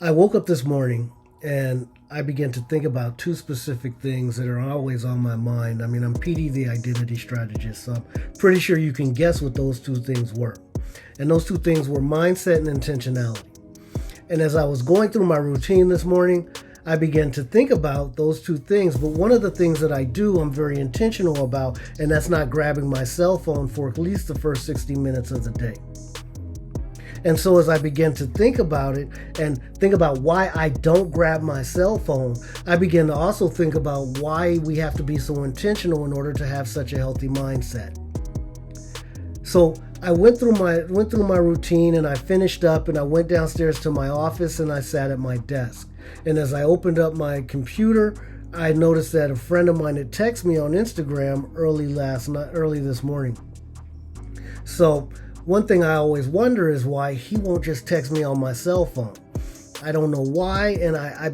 I woke up this morning and I began to think about two specific things that are always on my mind. I mean, I'm PD, the identity strategist, so I'm pretty sure you can guess what those two things were. And those two things were mindset and intentionality. And as I was going through my routine this morning, I began to think about those two things. But one of the things that I do, I'm very intentional about, and that's not grabbing my cell phone for at least the first 60 minutes of the day. And so as I began to think about it and think about why I don't grab my cell phone, I began to also think about why we have to be so intentional in order to have such a healthy mindset. So I went through my routine and I finished up and I went downstairs to my office and I sat at my desk. And as I opened up my computer, I noticed that a friend of mine had texted me on Instagram early this morning. So one thing I always wonder is why he won't just text me on my cell phone. I don't know why, and I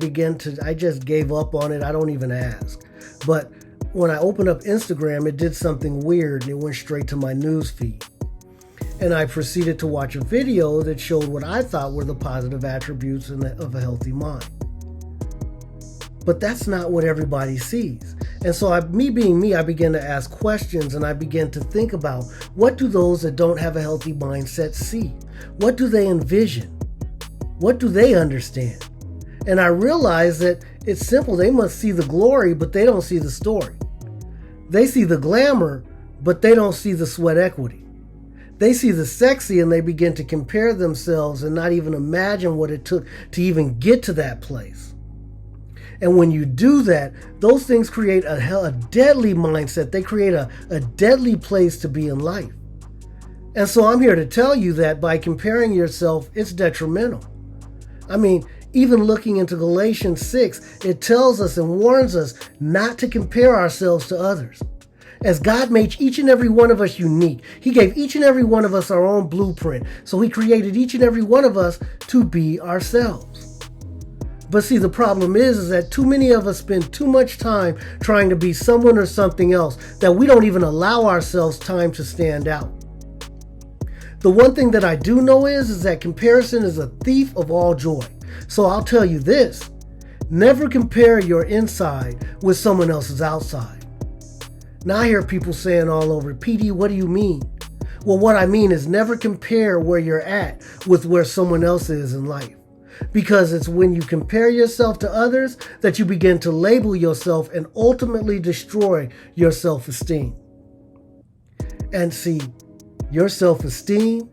just gave up on it. I don't even ask. But when I opened up Instagram, it did something weird, and it went straight to my news feed. And I proceeded to watch a video that showed what I thought were the positive attributes of a healthy mind. But that's not what everybody sees. And so me being me, I began to ask questions and I began to think about, what do those that don't have a healthy mindset see? What do they envision? What do they understand? And I realized that it's simple. They must see the glory, but they don't see the story. They see the glamour, but they don't see the sweat equity. They see the sexy and they begin to compare themselves and not even imagine what it took to even get to that place. And when you do that, those things create a deadly mindset. They create a deadly place to be in life. And so I'm here to tell you that by comparing yourself, it's detrimental. I mean, even looking into Galatians 6, it tells us and warns us not to compare ourselves to others. As God made each and every one of us unique, He gave each and every one of us our own blueprint. So He created each and every one of us to be ourselves. But see, the problem is that too many of us spend too much time trying to be someone or something else that we don't even allow ourselves time to stand out. The one thing that I do know is that comparison is a thief of all joy. So I'll tell you this, never compare your inside with someone else's outside. Now I hear people saying all over, PD, what do you mean? Well, what I mean is never compare where you're at with where someone else is in life. Because it's when you compare yourself to others that you begin to label yourself and ultimately destroy your self-esteem. And see, your self-esteem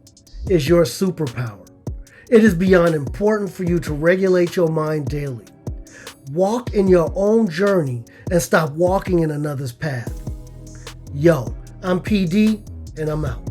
is your superpower. It is beyond important for you to regulate your mind daily. Walk in your own journey and stop walking in another's path. Yo, I'm PD and I'm out.